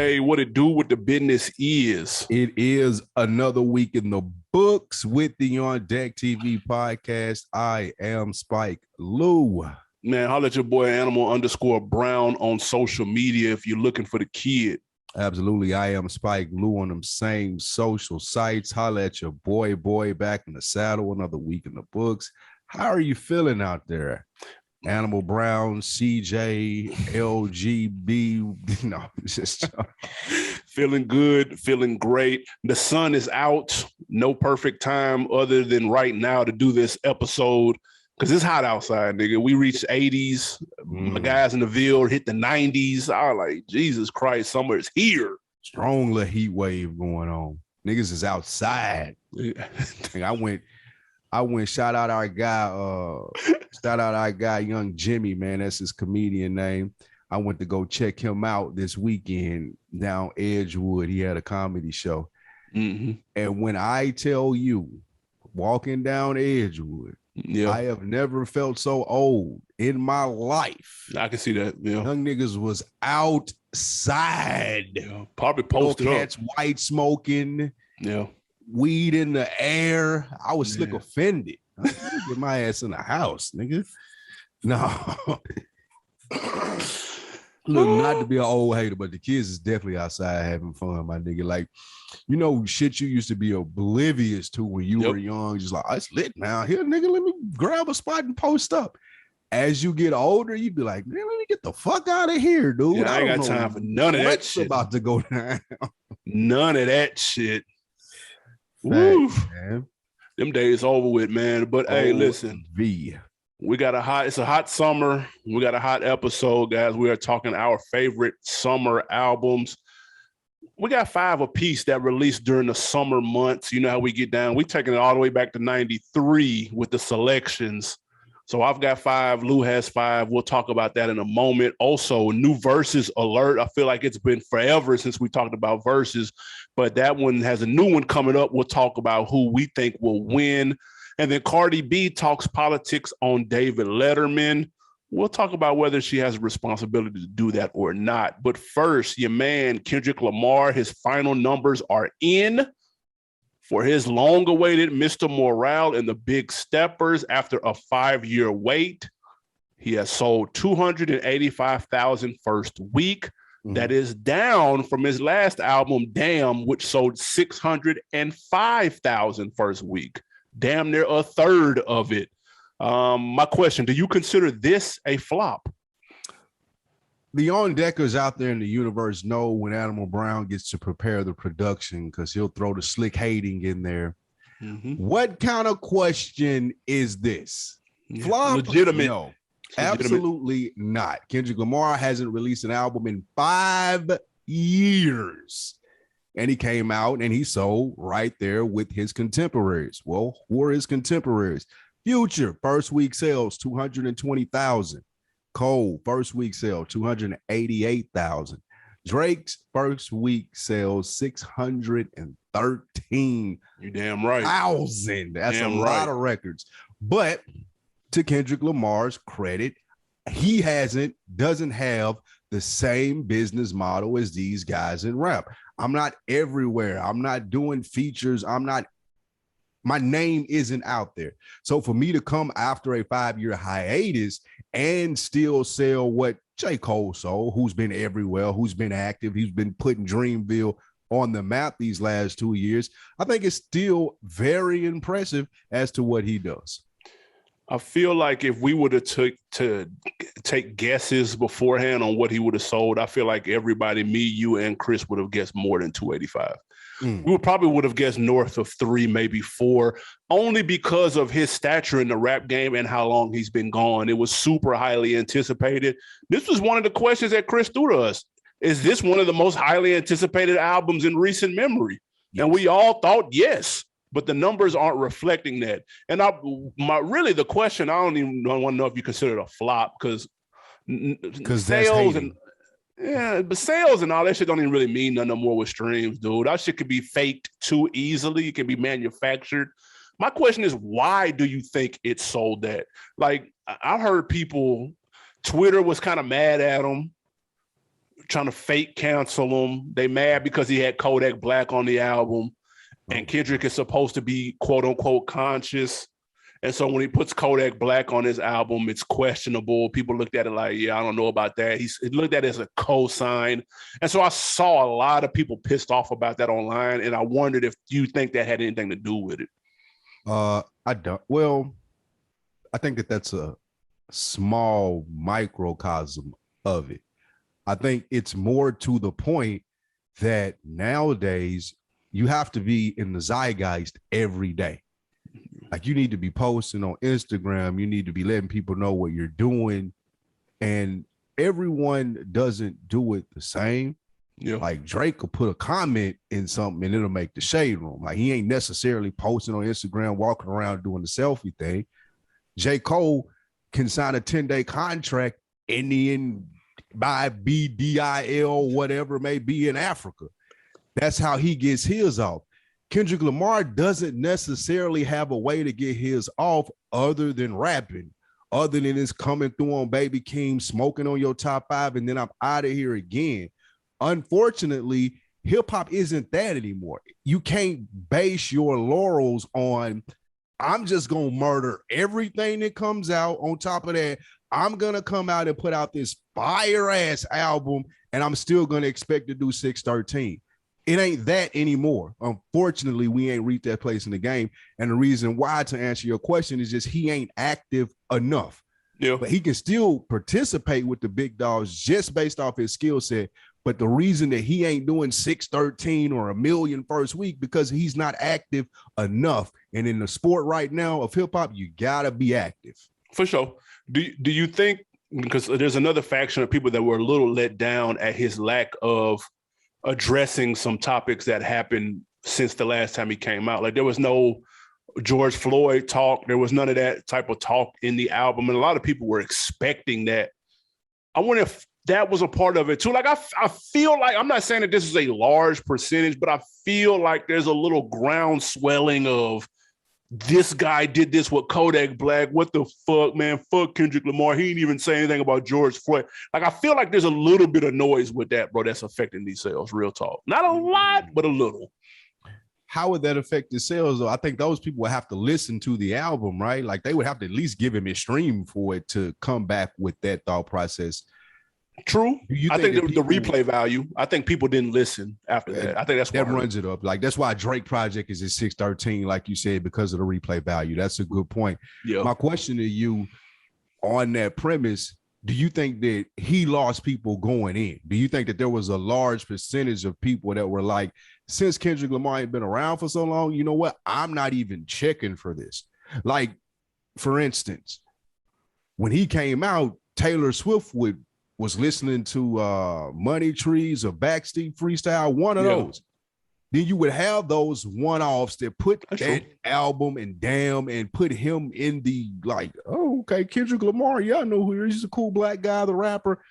Hey, what it do, what the business is. It is another week in the books with the On Deck TV podcast. I am Spike Lou. Man, holla at your boy Animal_Brown on social media if you're looking for the kid. Absolutely. I am Spike Lou on them same social sites. Holla at your boy back in the saddle. Another week in the books. How are you feeling out there? Animal Brown, CJ, LGB, no, just feeling good, feeling great. The sun is out. No perfect time other than right now to do this episode because it's hot outside, nigga. We reached 80s. My guys in the Ville hit the 90s. I was like, Jesus Christ, summer is here. Strong little heat wave going on. Niggas is outside. Yeah. I went, shout out our guy, Young Jimmy, man. That's his comedian name. I went to go check him out this weekend down Edgewood. He had a comedy show. Mm-hmm. And when I tell you, walking down Edgewood, I have never felt so old in my life. I can see that. Yeah. Young niggas was outside. Yeah. Probably posted up. Cats white smoking. Yeah. Weed in the air. I was slick offended. Get my ass in the house, nigga. No. Look, not to be an old hater, but the kids is definitely outside having fun, my nigga. Like, you know, shit you used to be oblivious to when you were young. Just like, it's lit now. Here, nigga, let me grab a spot and post up. As you get older, you be like, man, let me get the fuck out of here, dude. Yeah, I ain't got time for none of that shit. About to go down. None of that shit. Facts, man. Them days over with, man. But hey, listen, it's a hot summer. We got a hot episode, guys. We are talking our favorite summer albums. We got 5 apiece that released during the summer months. You know how we get down. We're taking it all the way back to 93 with the selections. So I've got 5. Lou has 5. We'll talk about that in a moment. Also, new Verzuz alert. I feel like it's been forever since we talked about Verzuz, but that one has a new one coming up. We'll talk about who we think will win. And then Cardi B talks politics on David Letterman. We'll talk about whether she has a responsibility to do that or not. But first, your man, Kendrick Lamar, his final numbers are in for his long-awaited Mr. Morale and the Big Steppers after a 5-year wait. He has sold 285,000 first week. Mm-hmm. That is down from his last album, Damn, which sold 605,000 first week. Damn near a third of it. My question, do you consider this a flop? The on-deckers out there in the universe know when Animal Brown gets to prepare the production because he'll throw the slick hating in there. Mm-hmm. What kind of question is this? Yeah. Flop? Legitimate. No, absolutely not. Kendrick Lamar hasn't released an album in 5 years. And he came out and he sold right there with his contemporaries. Well, who are his contemporaries? Future, first week sales, 220,000. Cole, first week sale, 288,000. Drake's first week sales, 613. You damn right. That's a lot of records. But to Kendrick Lamar's credit, he doesn't have the same business model as these guys in rap. I'm not everywhere. I'm not doing features. My name isn't out there. So for me to come after a 5-year hiatus and still sell what J. Cole sold, who's been everywhere, who's been active, he's been putting Dreamville on the map these last 2 years, I think it's still very impressive as to what he does. I feel like if we would have to take guesses beforehand on what he would have sold, I feel like everybody, me, you, and Chris would have guessed more than 285. We probably would have guessed north of 3, maybe 4, only because of his stature in the rap game and how long he's been gone. It was super highly anticipated. This was one of the questions that Chris threw to us. Is this one of the most highly anticipated albums in recent memory? Yes. And we all thought yes, but the numbers aren't reflecting that. And really the question, I don't even want to know if you consider it a flop because sales and but sales and all that shit don't even really mean nothing more with streams, dude. That shit could be faked too easily. It can be manufactured. My question is, why do you think it sold that? Like, I've heard people, Twitter was kind of mad at him. trying to fake cancel him. They mad because he had Kodak Black on the album, and Kendrick is supposed to be quote unquote conscious. And so when he puts Kodak Black on his album, it's questionable. People looked at it like, yeah, I don't know about that. He looked at it as a cosign. And so I saw a lot of people pissed off about that online. And I wondered if you think that had anything to do with it. I don't. Well, I think that's a small microcosm of it. I think it's more to the point that nowadays you have to be in the zeitgeist every day. Like you need to be posting on Instagram. You need to be letting people know what you're doing. And everyone doesn't do it the same. Yeah. Like Drake could put a comment in something and it'll make the shade room. Like he ain't necessarily posting on Instagram, walking around doing the selfie thing. J. Cole can sign a 10-day contract Indian by BDIL, whatever it may be in Africa. That's how he gets his off. Kendrick Lamar doesn't necessarily have a way to get his off other than rapping, other than it's coming through on Baby Keem, smoking on your top 5, and then I'm out of here again. Unfortunately, hip hop isn't that anymore. You can't base your laurels on, I'm just going to murder everything that comes out. On top of that, I'm going to come out and put out this fire ass album and I'm still going to expect to do 613. It ain't that anymore. Unfortunately, we ain't reached that place in the game. And the reason why, to answer your question, is just he ain't active enough. Yeah. But he can still participate with the big dogs just based off his skill set. But the reason that he ain't doing 613 or a million first week because he's not active enough. And in the sport right now of hip hop, you gotta be active. For sure. Do you think, because there's another faction of people that were a little let down at his lack of addressing some topics that happened since the last time he came out? Like there was no George Floyd talk. There was none of that type of talk in the album. And a lot of people were expecting that. I wonder if that was a part of it too. Like I feel like, I'm not saying that this is a large percentage, but I feel like there's a little ground swelling of this guy did this with Kodak Black. What the fuck, man? Fuck Kendrick Lamar. He didn't even say anything about George Floyd. Like I feel like there's a little bit of noise with that, bro, that's affecting these sales. Real talk. Not a lot, but a little. How would that affect the sales though? I think those people would have to listen to the album, right? Like they would have to at least give him a stream for it to come back with that thought process. True. I think the replay value, I think people didn't listen after that. I think that's that runs it up. Like that's why Drake Project is at 613, like you said, because of the replay value. That's a good point. Yeah. My question to you on that premise, do you think that he lost people going in? Do you think that there was a large percentage of people that were like, since Kendrick Lamar ain't been around for so long, you know what? I'm not even checking for this. Like, for instance, when he came out, Taylor Swift was listening to Money Trees or Backstreet Freestyle, one of those. Then you would have those one-offs that put that album and damn and put him in the like, oh, okay, Kendrick Lamar, y'all know who he is. He's a cool black guy, the rapper.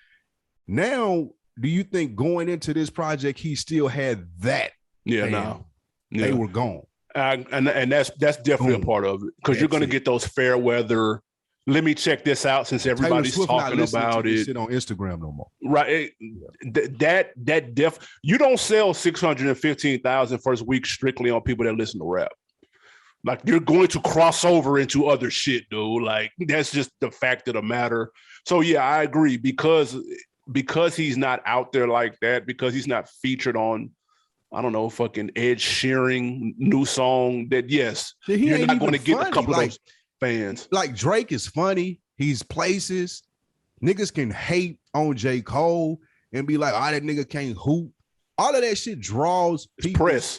Now, do you think going into this project, he still had that? Yeah, no. Yeah. They were gone. And that's definitely a part of it because you're going to get those fair weather. Let me check this out since everybody's talking about it. Sit on Instagram no more, right? You don't sell 615,000 first week strictly on people that listen to rap. Like you're going to cross over into other shit, dude. Like that's just the fact of the matter. So yeah, I agree because he's not out there like that, because he's not featured on, I don't know, fucking Ed Sheeran new song. That yes, you're not going to get a couple of those fans. Like Drake is funny. He's places. Niggas can hate on J. Cole and be like, that nigga can't hoop. All of that shit draws people. Press.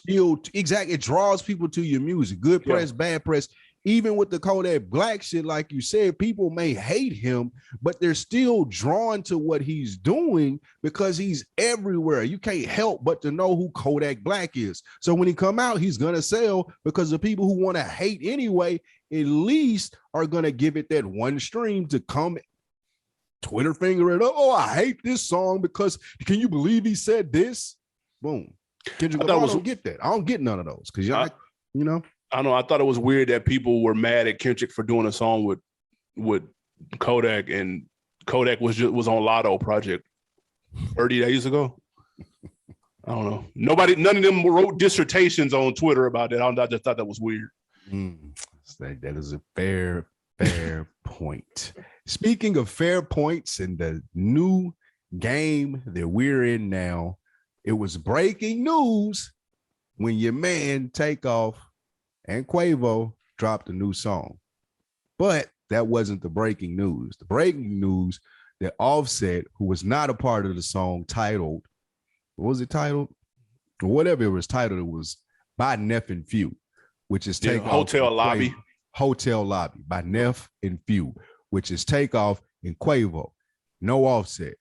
Exactly. It draws people to your music. Good press, bad press. Even with the Kodak Black shit, like you said, people may hate him, but they're still drawn to what he's doing because he's everywhere. You can't help but to know who Kodak Black is. So when he come out, he's going to sell because the people who want to hate anyway, at least are going to give it that one stream to come Twitter finger it up. Oh, I hate this song because can you believe he said this? Boom. Kendrick Lamar don't get that. I don't get none of those because you know. I know. I thought it was weird that people were mad at Kendrick for doing a song with Kodak, and Kodak was on Lotto Project. 30 days ago. I don't know. None of them wrote dissertations on Twitter about that. I just thought that was weird. That is a fair point. Speaking of fair points in the new game that we're in now, it was breaking news when your man Takeoff and Quavo dropped a new song. But that wasn't the breaking news. The breaking news that Offset, who was not a part of the song titled, what was it titled? Or whatever it was titled, it was by Neff and Few, which is Takeoff. Hotel Lobby. Hotel Lobby by Neff and Few, which is Takeoff and Quavo. No Offset.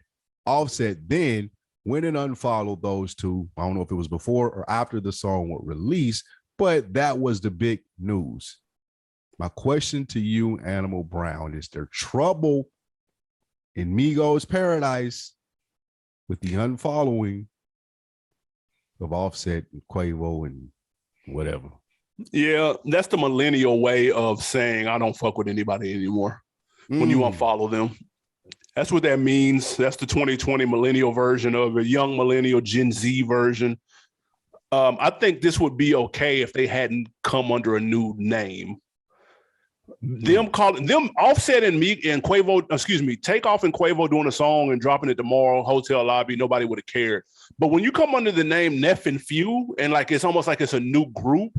Offset then went and unfollowed those two. I don't know if it was before or after the song was released, but that was the big news. My question to you, Animal Brown, is there trouble in Migos Paradise with the unfollowing of Offset and Quavo and whatever? Yeah, that's the millennial way of saying I don't fuck with anybody anymore. When you unfollow them. That's what that means. That's the 2020 millennial version of a young millennial Gen Z version. I think this would be okay if they hadn't come under a new name. Them Offset and me and Quavo, Takeoff and Quavo doing a song and dropping it tomorrow, Hotel Lobby, nobody would have cared. But when you come under the name Neff and Few, and like it's almost like it's a new group,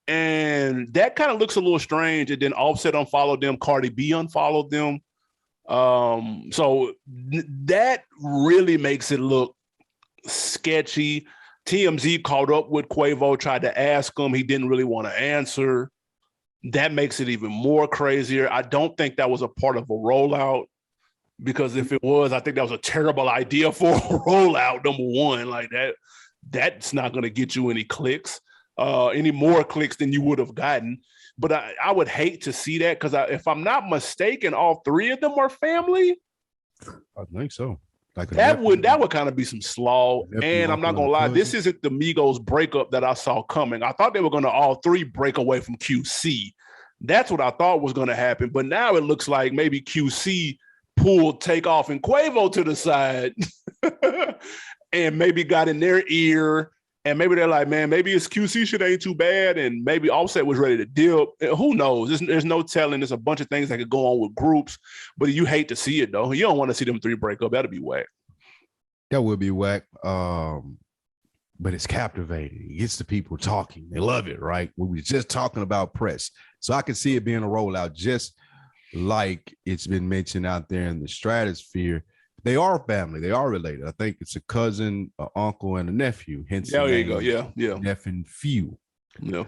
and that kind of looks a little strange. And then Offset unfollowed them, Cardi B unfollowed them. So that really makes it look sketchy. TMZ caught up with Quavo, tried to ask him. He didn't really want to answer. That makes it even more crazier. I don't think that was a part of a rollout, because if it was, I think that was a terrible idea for a rollout, number one. Like that's not going to get you any clicks, any more clicks than you would have gotten. But I would hate to see that, because if I'm not mistaken, all three of them are family. I think so. Like that would kind of be some slaw. And I'm not gonna lie, this isn't the Migos breakup that I saw coming. I thought they were gonna all three break away from QC. That's what I thought was gonna happen. But now it looks like maybe QC pulled Takeoff and Quavo to the side and maybe got in their ear. And maybe they're like, man, maybe it's QC shit ain't too bad. And maybe Offset was ready to dip. Who knows? There's no telling. There's a bunch of things that could go on with groups, but you hate to see it, though. You don't want to see them three break up. That'd be whack. That would be whack. But it's captivating. It gets the people talking. They love it, right? We were just talking about press. So I can see it being a rollout, just like it's been mentioned out there in the stratosphere. They are family. They are related. I think it's a cousin, an uncle, and a nephew. Hence, there you go. Yeah. Neff and Few. Yeah.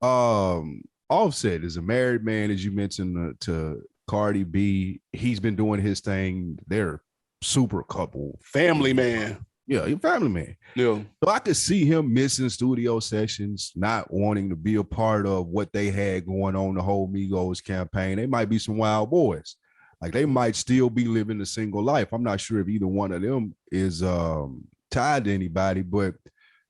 Offset is a married man, as you mentioned, to Cardi B. He's been doing his thing. They're super couple. Family man. Yeah, he's a family man. Yeah. So I could see him missing studio sessions, not wanting to be a part of what they had going on the whole Migos campaign. They might be some wild boys. Like they might still be living a single life. I'm not sure if either one of them is tied to anybody, but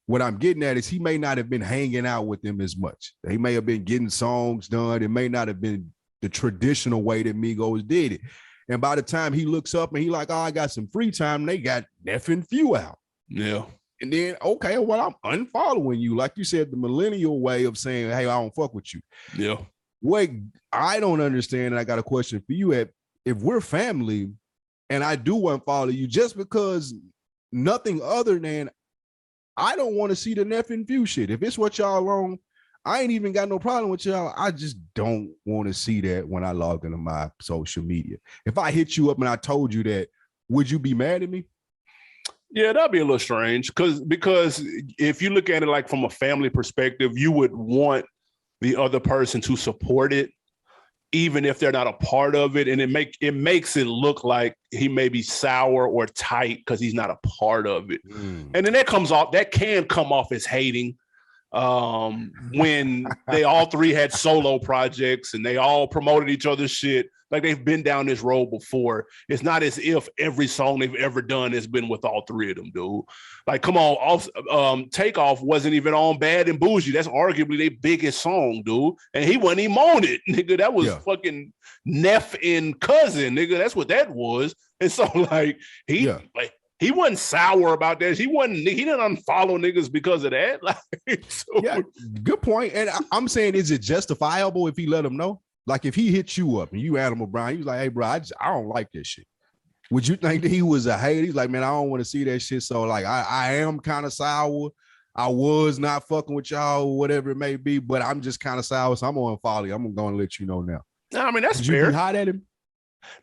what I'm getting at is he may not have been hanging out with them as much. They may have been getting songs done. It may not have been the traditional way that Migos did it. And by the time he looks up and he like, oh, I got some free time, they got Neff and Few out. Yeah. And then, okay, well, I'm unfollowing you. Like you said, the millennial way of saying, hey, I don't fuck with you. Yeah. What I don't understand, and I got a question for you, if we're family and I do unfollow you just because nothing other than I don't want to see the Neff and Few shit. If it's what y'all on, I ain't even got no problem with y'all. I just don't want to see that when I log into my social media. If I hit you up and I told you that, would you be mad at me? Yeah, that'd be a little strange because if you look at it like from a family perspective, you would want the other person to support it, even if they're not a part of it. And it makes it look like he may be sour or tight because he's not a part of it. And then that can come off as hating. When they all three had solo projects and they all promoted each other's shit, like they've been down this road before. It's not as if every song they've ever done has been with all three of them, dude. Like, come on, Takeoff wasn't even on Bad and Bougie. That's arguably their biggest song, dude. And he wasn't even on it, nigga. That was fucking Neff and Cousin, nigga. That's what that was. And so, like, he wasn't sour about that. He didn't unfollow niggas because of that. Like, so. Yeah, good point. And I'm saying, is it justifiable if he let him know? Like, if he hit you up and you Animal Brian, he was like, hey, bro, I don't like this shit. Would you think that he was a hater? He's like, man, I don't want to see that shit. So, like, I am kind of sour. I was not fucking with y'all, whatever it may be, but I'm just kind of sour. So I'm going to follow you. I'm going to let you know now. I mean, that's Would fair. You be hot at him?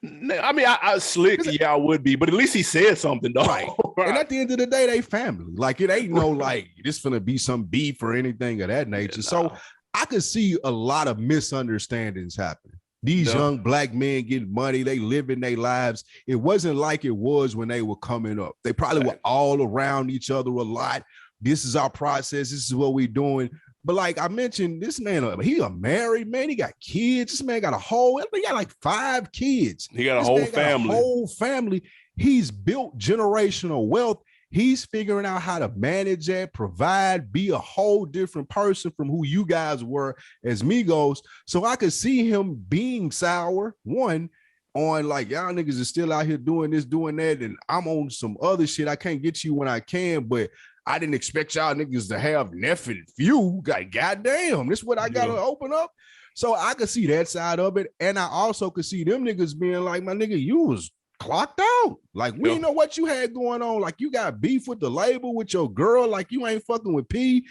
I mean, I slick, yeah, I would be, but at least he said something, though. Right. And at the end of the day, they family. Like, it ain't no, like, this finna be some beef or anything of that nature. Yeah, so I could see a lot of misunderstandings happening. These young black men getting money, they living their lives. It wasn't like it was when they were coming up. They probably were all around each other a lot. This is our process. This is what we're doing. But like I mentioned, this man, he a married man. He got kids. This man got he got like 5 kids. He got a whole family. A whole family. He's built generational wealth. He's figuring out how to manage that, provide, be a whole different person from who you guys were as Migos. So I could see him being sour, one, on like, y'all niggas are still out here doing this, doing that, and I'm on some other shit. I can't get you when I can, but I didn't expect y'all niggas to have Neff and Few. Like, goddamn, this is what I got to open up. So I could see that side of it. And I also could see them niggas being like, my nigga, you was clocked out. Like, we didn't know what you had going on. Like, you got beef with the label, with your girl. Like, you ain't fucking with P.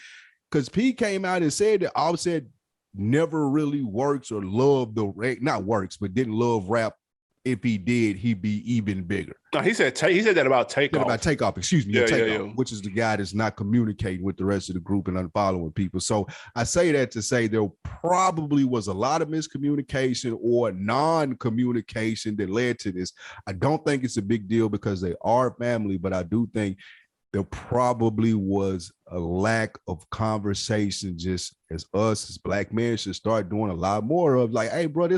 Because P came out and said that Offset never really works or loved not works, but didn't love rap. If he did, he'd be even bigger. No, he said that about Takeoff. Takeoff, excuse me. Takeoff, which is the guy that's not communicating with the rest of the group and unfollowing people. So I say that to say there probably was a lot of miscommunication or non-communication that led to this. I don't think it's a big deal because they are family, but I do think there probably was a lack of conversation, just as us as black men should start doing a lot more of, like, hey, bro,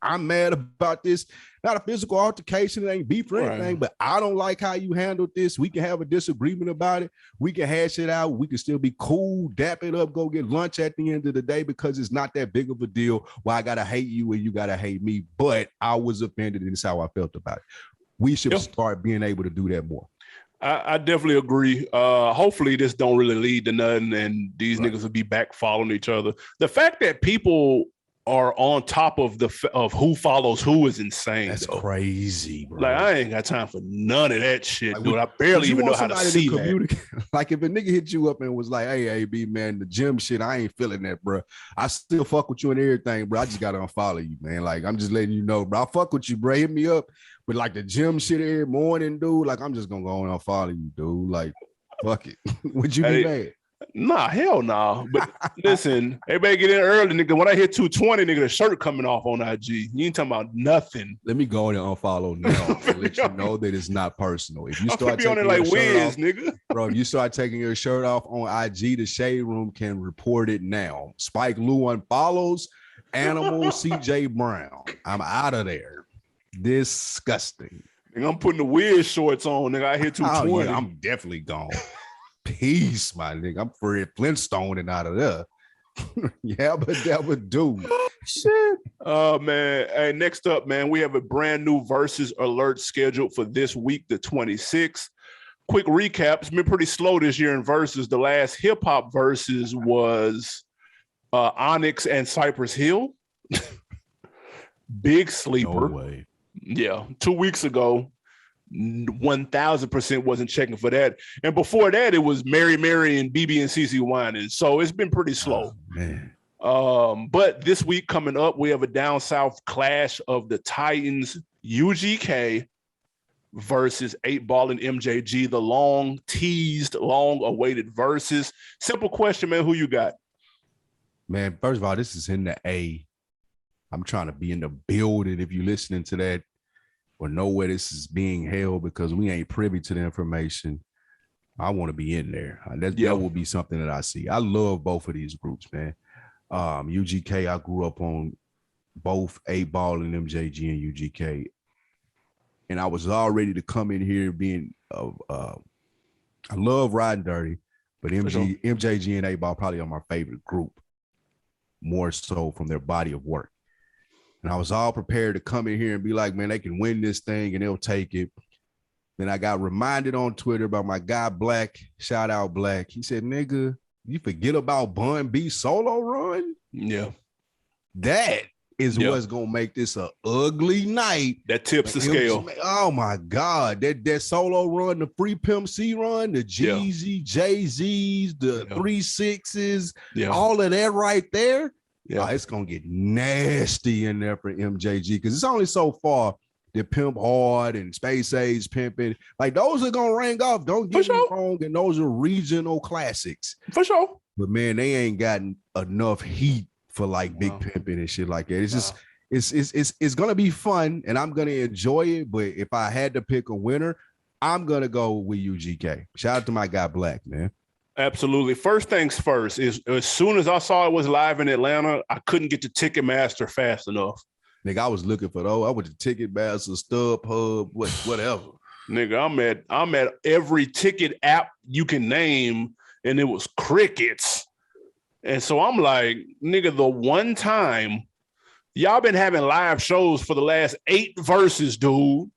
I'm mad about this. Not a physical altercation, it ain't beef or anything, but I don't like how you handled this. We can have a disagreement about it. We can hash it out. We can still be cool, dap it up, go get lunch at the end of the day because it's not that big of a deal. Well, I got to hate you and you got to hate me, but I was offended and it's how I felt about it. We should start being able to do that more. I definitely agree. Hopefully this don't really lead to nothing and these niggas will be back following each other. The fact that people are on top of who follows who is insane. That's crazy, bro. Like, I ain't got time for none of that shit, dude. I barely even know how to see that. Like, if a nigga hit you up and was like, hey, AB, man, the gym shit, I ain't feeling that, bro. I still fuck with you and everything, bro. I just got to unfollow you, man. Like, I'm just letting you know, bro. I fuck with you, bro. Hit me up. But like the gym shit every morning, dude, like, I'm just going to go and unfollow you, dude. Like, fuck it. Would you be mad? Nah, hell nah. But listen, everybody get in early, nigga. When I hit 220, nigga, the shirt coming off on IG. You ain't talking about nothing. Let me go in and unfollow now and let you know that it's not personal. If you start taking your like shirt off, nigga. Bro, if you start taking your shirt off on IG, the Shade Room can report it now. Spike Lou unfollows Animal CJ Brown. I'm out of there. Disgusting. Nigga, I'm putting the weird shorts on, nigga. I hit 220. Oh, yeah, I'm definitely gone. Peace, my nigga. I'm Fred Flintstone and out of there. Yeah, but that would do. Shit. Oh, man. Hey, next up, man, we have a brand new Verzuz alert scheduled for this week, the 26th. Quick recap. It's been pretty slow this year in Verzuz. The last hip-hop Verzuz was Onyx and Cypress Hill. Big sleeper. No way. Yeah. 2 weeks ago. 1000% wasn't checking for that, and before that it was Mary and BB and CC Winans. So it's been pretty slow. Man. But this week coming up, we have a down south clash of the Titans, UGK versus 8 Ball and MJG, the long teased, long awaited Verzuz. Simple question, man. Who you got? Man, first of all, this is in the A. I'm trying to be in the building. If you're listening to that, or know where this is being held because we ain't privy to the information. I want to be in there. That will be something that I see. I love both of these groups, man. UGK, I grew up on both 8 Ball and MJG and UGK. And I was all ready to come in here being, I love Riding Dirty, but MJG and 8 Ball probably are my favorite group, more so from their body of work. And I was all prepared to come in here and be like, man, they can win this thing and they'll take it. Then I got reminded on Twitter about my guy Black. Shout out Black. He said, "Nigga, you forget about Bun B solo run." Yeah, that is what's gonna make this a ugly night. That tips the scale. Oh my God, that solo run, the Free Pimp C run, the Jeezy, Jay-Z's, the 3 6s, all of that right there. Yeah, it's gonna get nasty in there for MJG because it's only so far the Pimp Hard and Space Age Pimping. Like those are gonna ring off. Don't get me wrong, and those are regional classics for sure. But man, they ain't gotten enough heat for like Big Pimpin' and shit like that. It's just it's gonna be fun and I'm gonna enjoy it. But if I had to pick a winner, I'm gonna go with UGK. Shout out to my guy Black, man. Absolutely. First things first is as soon as I saw it was live in Atlanta, I couldn't get to Ticketmaster fast enough. Nigga, I was looking for those. I went to Ticketmaster, StubHub, whatever. Nigga, I'm at every ticket app you can name, and it was crickets. And so I'm like, nigga, the one time y'all been having live shows for the last 8 Verzuz, dude.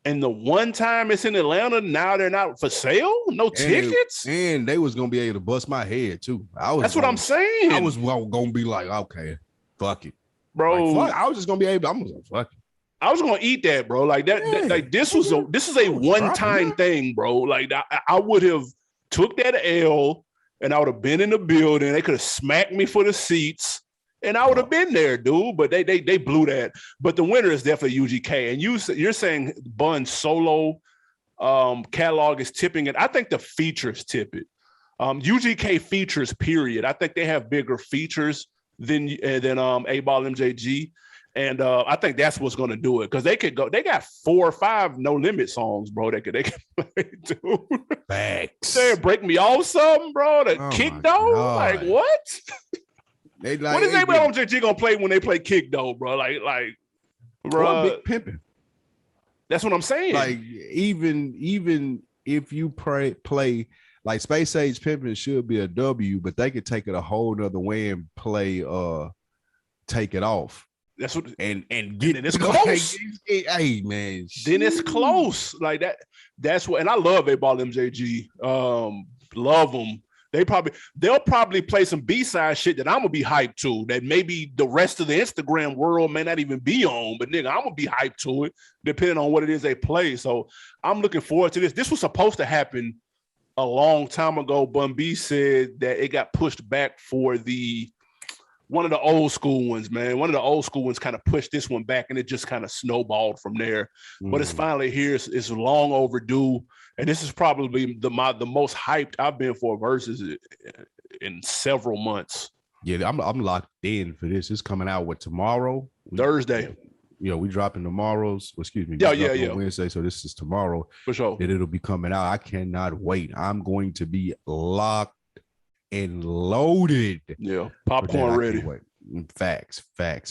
And the one time it's in Atlanta, now they're not for sale? No tickets? And they was going to be able to bust my head, too. That's what I'm saying. I was going to be like, okay, fuck it. Bro. Like, fuck, I was just going to be able to, I'm going to fuck it. I was going to eat that, bro. Like, like this is a one-time thing, bro. Like, I would have took that L and I would have been in the building. They could have smacked me for the seats. And I would have been there, dude, but they blew that. But the winner is definitely UGK. And you're saying Bun's solo catalog is tipping it. I think the features tip it. UGK features, period. I think they have bigger features than A-Ball MJG. And I think that's what's going to do it because they could go. They got 4 or 5 No Limit songs, bro. They could play, dude. Facts. They break me off something, bro. The kick though, like what? What is A-Ball MJG gonna play when they play kick though, bro? Like, bro, Big Pimpin'. That's what I'm saying. Like, even if you play like Space Age Pimpin' should be a W, but they could take it a whole nother way and play Take It Off. That's what and get it. It's close. Hey man, then it's close like that. That's what. And I love A-Ball MJG. Love them. They'll probably play some B-side shit that I'm gonna be hyped to. That maybe the rest of the Instagram world may not even be on. But nigga, I'm gonna be hyped to it depending on what it is they play. So I'm looking forward to this. This was supposed to happen a long time ago. Bun B said that it got pushed back for one of the old school ones, man. One of the old school ones kind of pushed this one back and it just kind of snowballed from there. But it's finally here. It's long overdue. And this is probably the most hyped I've been for Verzuz in several months. Yeah, I'm locked in for this. It's coming out tomorrow? Thursday. We dropping tomorrow's. Excuse me. Yeah. Wednesday. So this is tomorrow. For sure. And it'll be coming out. I cannot wait. I'm going to be locked and loaded. Yeah, popcorn ready. Facts.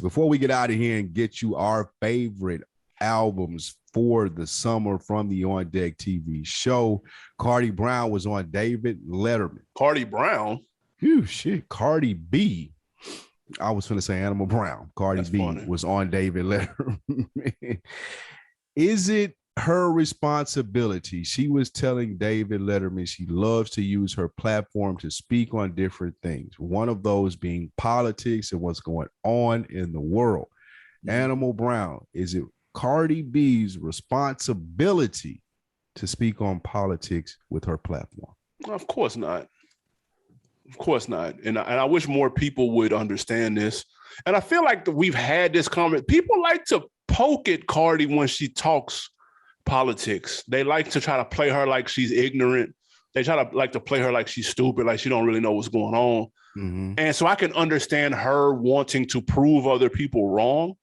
Before we get out of here and get you our favorite albums for the summer from the On Deck TV show, Cardi Brown was on David Letterman. Cardi Brown? Shit. Cardi B. I was finna say Animal Brown. Cardi B was on David Letterman. Is it her responsibility? She was telling David Letterman she loves to use her platform to speak on different things, one of those being politics and what's going on in the world. Animal Brown, is it Cardi B's responsibility to speak on politics with her platform? Of course not. And I wish more people would understand this. And I feel like we've had this comment. People like to poke at Cardi when she talks politics. They like to try to play her like she's ignorant. They like to play her like she's stupid, like she don't really know what's going on. Mm-hmm. And so I can understand her wanting to prove other people wrong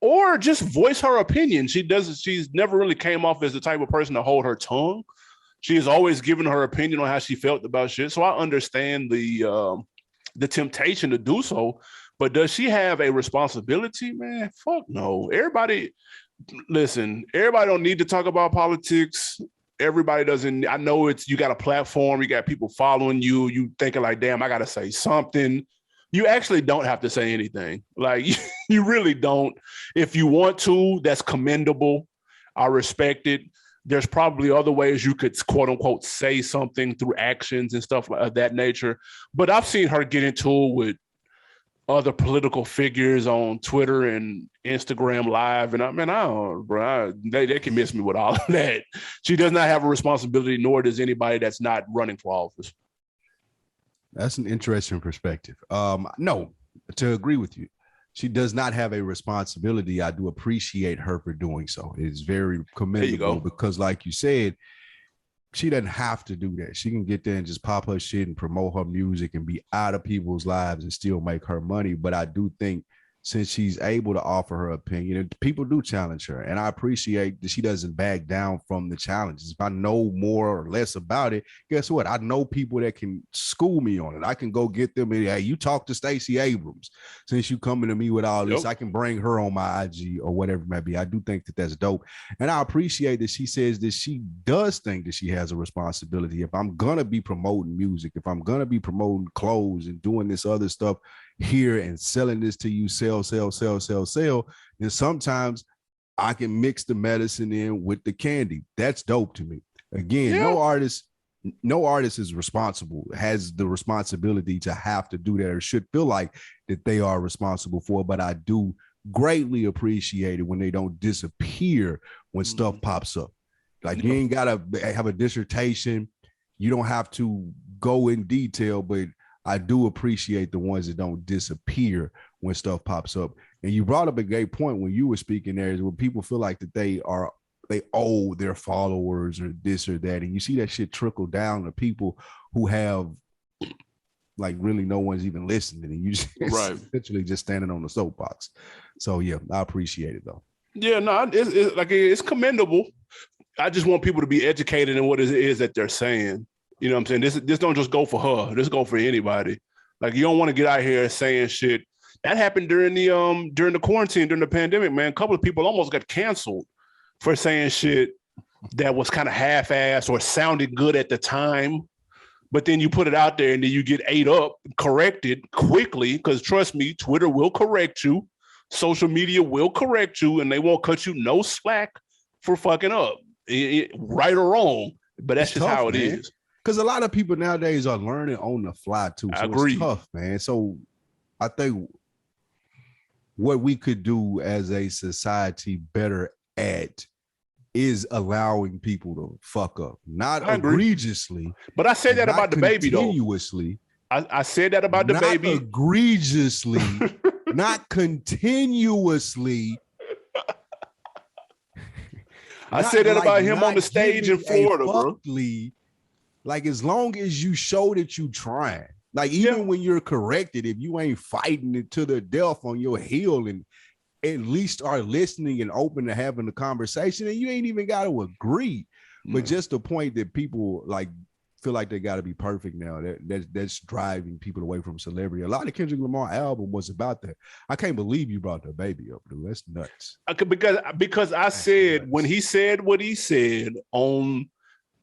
or just voice her opinion. She's never really came off as the type of person to hold her tongue. She has always given her opinion on how she felt about shit. So I understand the temptation to do so. But does she have a responsibility, man? Fuck no. Everybody don't need to talk about politics. Everybody doesn't. I know you got a platform, you got people following you. You thinking like, damn, I got to say something. You actually don't have to say anything. Like you really don't. If you want to, that's commendable. I respect it. there's probably other ways you could quote unquote say something through actions and stuff of that nature. But I've seen her get into it with other political figures on Twitter and Instagram Live. And I don't, bro, they can miss me with all of that. She does not have a responsibility, nor does anybody that's not running for office. That's an interesting perspective. No, to agree with you, she does not have a responsibility. I do appreciate her for doing so. It's very commendable because, like you said, she doesn't have to do that. She can get there and just pop her shit and promote her music and be out of people's lives and still make her money. But I do think since she's able to offer her opinion, people do challenge her. And I appreciate that she doesn't back down from the challenges. If I know more or less about it, guess what? I know people that can school me on it. I can go get them. And, hey, you talk to Stacey Abrams. Since you coming to me with all this, I can bring her on my IG or whatever it may be. I do think that that's dope. And I appreciate that she says that she does think that she has a responsibility. If I'm going to be promoting music, if I'm going to be promoting clothes and doing this other stuff here and selling this to you, sell, then sometimes I can mix the medicine in with the candy. That's dope to me. Again, no artist is responsible, has the responsibility to have to do that or should feel like that they are responsible for, but I do greatly appreciate it when they don't disappear when stuff pops up. Like you ain't gotta have a dissertation. You don't have to go in detail, but I do appreciate the ones that don't disappear when stuff pops up. And you brought up a great point when you were speaking there is when people feel like that they owe their followers or this or that. And you see that shit trickle down to people who have like really no one's even listening. And you just essentially just standing on the soapbox. So yeah, I appreciate it though. Yeah, no, it's commendable. I just want people to be educated in what it is that they're saying. You know what I'm saying? This don't just go for her. This go for anybody. Like you don't want to get out here saying shit. That happened during the quarantine, during the pandemic, man. A couple of people almost got canceled for saying shit that was kind of half-assed or sounded good at the time. But then you put it out there and then you get ate up, corrected quickly, because trust me, Twitter will correct you. Social media will correct you, and they won't cut you no slack for fucking up, right or wrong. But that's just how it is. Because a lot of people nowadays are learning on the fly too. So I agree. It's tough, man. So I think what we could do as a society better at is allowing people to fuck up. Not egregiously. But I said that about the baby though. Continuously. I said that about the baby. Not egregiously. Not continuously. I said that about him on the stage in Florida, bro. Like as long as you show that you trying, like even when you're corrected, if you ain't fighting it to the death on your heel and at least are listening and open to having a conversation, and you ain't even got to agree. But just the point that people like feel like they got to be perfect now, that's driving people away from celebrity. A lot of Kendrick Lamar album was about that. I can't believe you brought the baby up, dude. That's nuts. Because I said nuts. When he said what he said on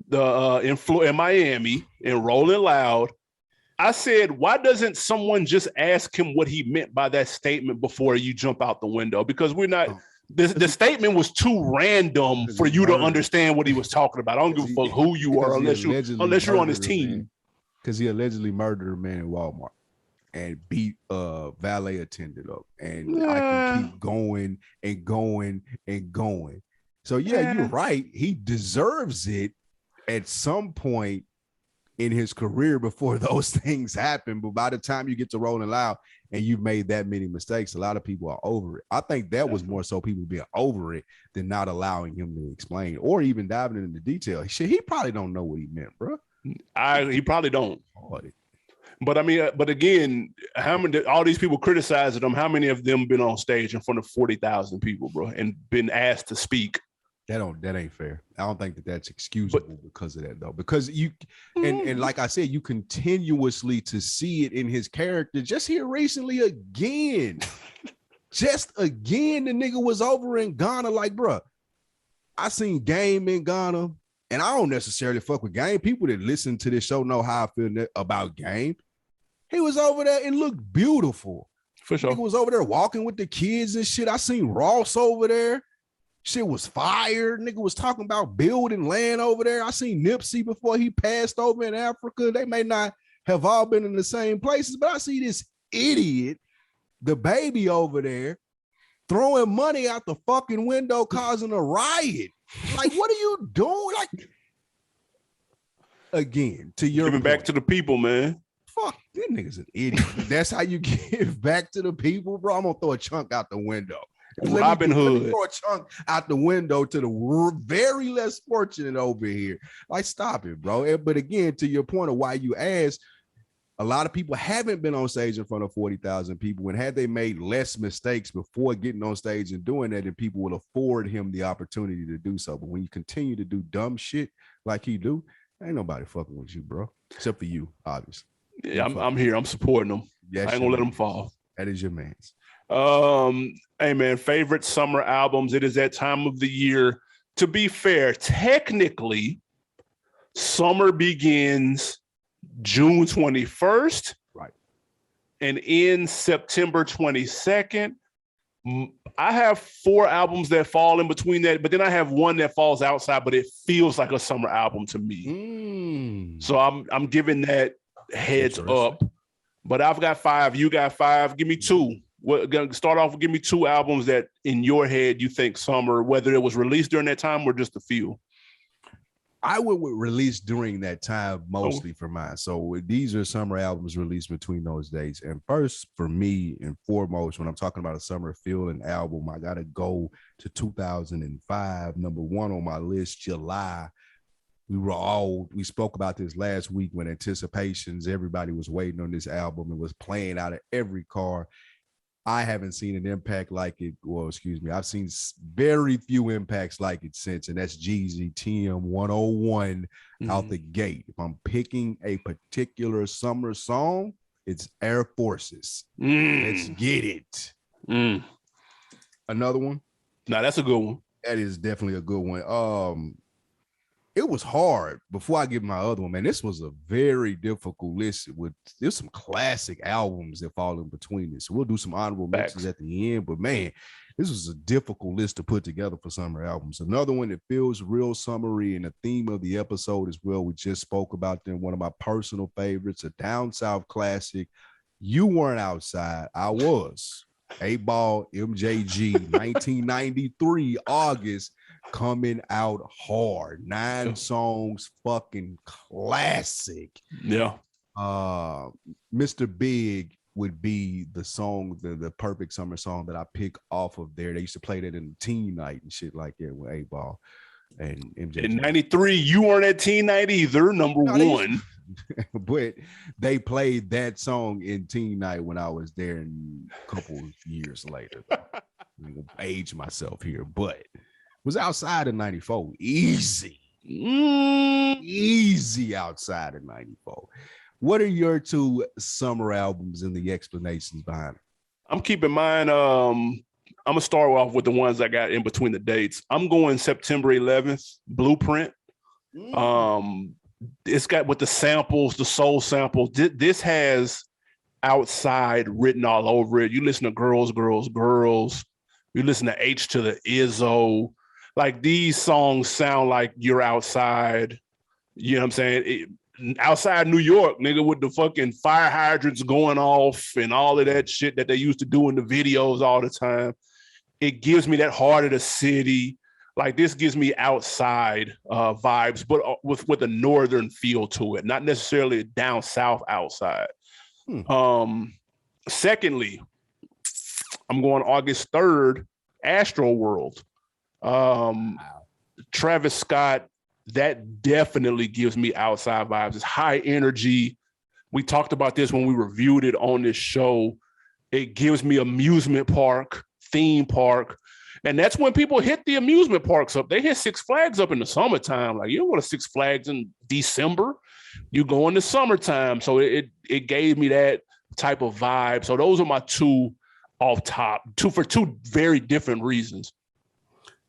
the in Miami and Rolling Loud, I said, why doesn't someone just ask him what he meant by that statement before you jump out the window? Because we're not. The statement was too random for you to understand what he was talking about. I don't give a fuck who you are unless you're on his team. Because he allegedly murdered a man in Walmart and beat a valet attendant up, and I can keep going and going and going. So yeah, you're right. He deserves it at some point in his career before those things happen. But by the time you get to Rolling Loud and you've made that many mistakes, a lot of people are over it. I think that was more so people being over it than not allowing him to explain or even diving into detail. Shit, he probably don't know what he meant, bro. He probably don't. But I mean, but again, how many? All these people criticizing him. How many of them been on stage in front of 40,000 people, bro, and been asked to speak? That ain't fair. I don't think that's excusable because of that though. Because you and like I said, you continuously to see it in his character. Just here recently again, the nigga was over in Ghana. Like, bro, I seen Game in Ghana, and I don't necessarily fuck with Game. People that listen to this show know how I feel about Game. He was over there and looked beautiful. For sure. He was over there walking with the kids and shit. I seen Ross over there. Shit was fire. Nigga was talking about building land over there. I seen Nipsey before he passed over in Africa. They may not have all been in the same places, but I see this idiot, the baby over there, throwing money out the fucking window, causing a riot. Like, what are you doing? Like, again, to your giving back to the people, man. Fuck, that nigga's an idiot. That's how you give back to the people, bro. I'm gonna throw a chunk out the window. Robin Hood. Let me throw a chunk out the window to the very less fortunate over here. Like, stop it, bro. But again, to your point of why you asked, a lot of people haven't been on stage in front of 40,000 people. And had they made less mistakes before getting on stage and doing that, then people will afford him the opportunity to do so. But when you continue to do dumb shit like he do, ain't nobody fucking with you, bro. Except for you, obviously. Yeah, I'm here. I'm supporting them. Yes, I ain't gonna let them fall. That is your man's. Hey man, favorite summer albums. It is that time of the year. To be fair, technically, summer begins June 21st, right, and ends September 22nd. I have 4 albums that fall in between that, but then I have one that falls outside, but it feels like a summer album to me. So I'm giving that heads up. But I've got 5. You got 5. Give me 2. We're gonna start off with give me 2 albums that in your head you think summer, whether it was released during that time or just a few. I would release during that time mostly for mine. So these are summer albums released between those dates. And first, for me and foremost, when I'm talking about a summer feeling album, I got to go to 2005. Number 1 on my list, July. We spoke about this last week when anticipations, everybody was waiting on this album and was playing out of every car. I haven't seen an impact like it. Well, excuse me. I've seen very few impacts like it since, and that's Jeezy TM 101 out the gate. If I'm picking a particular summer song, it's Air Forces. Let's get it. Another one? No, that's a good one. That is definitely a good one. It was hard before I give my other one, man. This was a very difficult list. There's some classic albums that fall in between this. So we'll do some honorable mentions at the end, but man, this was a difficult list to put together for summer albums. Another one that feels real summery, and the theme of the episode as well. We just spoke about them. One of my personal favorites, a down south classic. You weren't outside. I was. 8Ball, MJG, 1993, August. Coming out hard. 9 songs, fucking classic. Yeah. Mr. Big would be the song, the perfect summer song that I pick off of there. They used to play that in teen night and shit like that with 8Ball and MJ. In 93, you weren't at teen night either, number 1. But they played that song in teen night when I was there, and a couple of years later. I'm gonna age myself here, but was outside in 94. Easy outside in 94. What are your 2 summer albums and the explanations behind it? I'm keeping mine. I'm gonna start off with the ones I got in between the dates. I'm going September 11th, Blueprint. It's got with the samples, the soul samples. This has outside written all over it. You listen to Girls, Girls, Girls. You listen to H to the Izzo. Like, these songs sound like you're outside, you know what I'm saying? Outside New York, nigga, with the fucking fire hydrants going off and all of that shit that they used to do in the videos all the time. It gives me that heart of the city. Like, this gives me outside vibes, but with a northern feel to it, not necessarily down south outside. Secondly, I'm going August 3rd, Astro World. Travis Scott, that definitely gives me outside vibes. It's high energy. We talked about this when we reviewed it on this show. It gives me amusement park, theme park. And that's when people hit the amusement parks up. They hit Six Flags up in the summertime. Like, you don't go to Six Flags in December. You go in the summertime. So it gave me that type of vibe. So those are my 2 off top, for 2 very different reasons.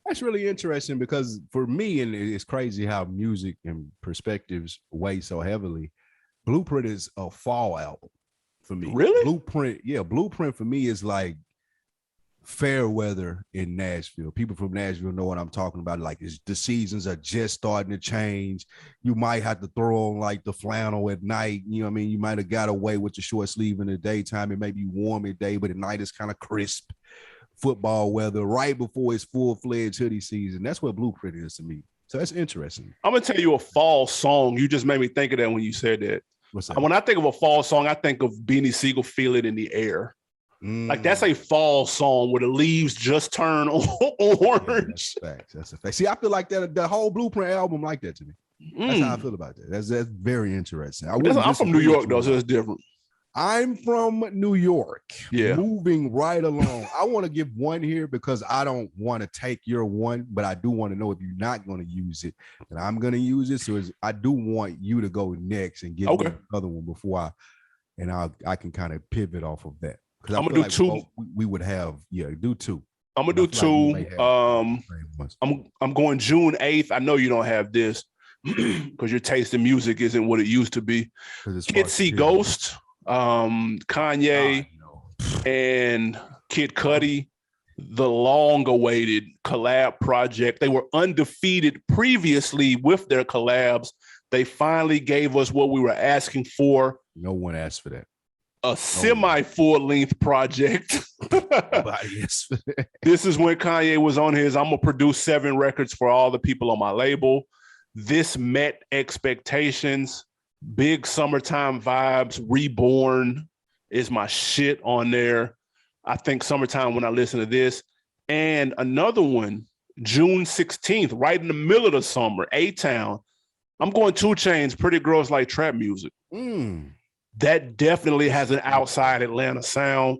That's really interesting because for me, and it's crazy how music and perspectives weigh so heavily, Blueprint is a fall album for me. Really? Blueprint for me is like fair weather in Nashville. People from Nashville know what I'm talking about. Like the seasons are just starting to change. You might have to throw on like the flannel at night. You know what I mean? You might have got away with the short sleeve in the daytime. It may be warm at day, but at night it's kind of crisp football weather right before it's full-fledged hoodie season. That's what Blueprint is to me. So that's interesting. I'm going to tell you a fall song. You just made me think of that when you said that. What's that? When I think of a fall song, I think of Beanie Siegel, Feel It in the Air. Like that's a fall song where the leaves just turn orange. Yeah, that's a fact. See, I feel like that the whole Blueprint album like that to me. That's how I feel about that. That's very interesting. I'm from New York though, so it's different. I'm from New York. Yeah. Moving right along. I want to give one here because I don't want to take your one, but I do want to know if you're not going to use it. And I'm going to use it. So I do want you to go next and give me another one before I can kind of pivot off of that. I'm gonna do two. We would have, do two. I'm gonna do two. I'm going June 8th. I know you don't have this because your taste in music isn't what it used to be. Kid See Ghost, Kanye, and Kid Cudi, the long-awaited collab project. They were undefeated previously with their collabs. They finally gave us what we were asking for. No one asked for that. A semi-full-length project. This is when Kanye was on his, I'm going to produce 7 records for all the people on my label. This met expectations. Big summertime vibes. Reborn is my shit on there. I think summertime when I listen to this. And another one, June 16th, right in the middle of the summer, A-Town. I'm going 2 Chainz, Pretty Girls Like Trap Music. That definitely has an outside Atlanta sound.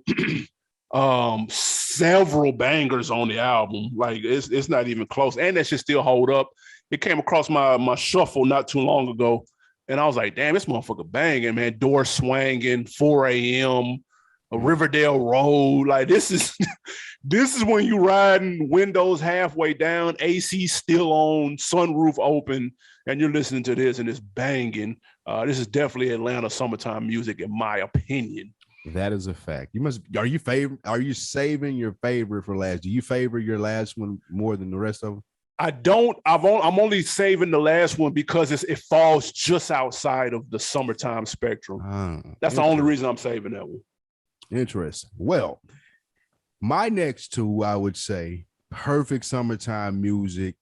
Several bangers on the album. Like it's not even close. And that should still hold up. It came across my shuffle not too long ago. And I was like, damn, this motherfucker banging, man. Door swanging, 4 a.m., a Riverdale Road. Like this is when you riding windows halfway down, AC still on, sunroof open, and you're listening to this and it's banging. This is definitely Atlanta summertime music, in my opinion. That is a fact. Are you saving your favorite for last? Do you favor your last one more than the rest of them? I don't. I'm only saving the last one because it falls just outside of the summertime spectrum. That's the only reason I'm saving that one. Interesting. Well, my next two, I would say, perfect summertime music.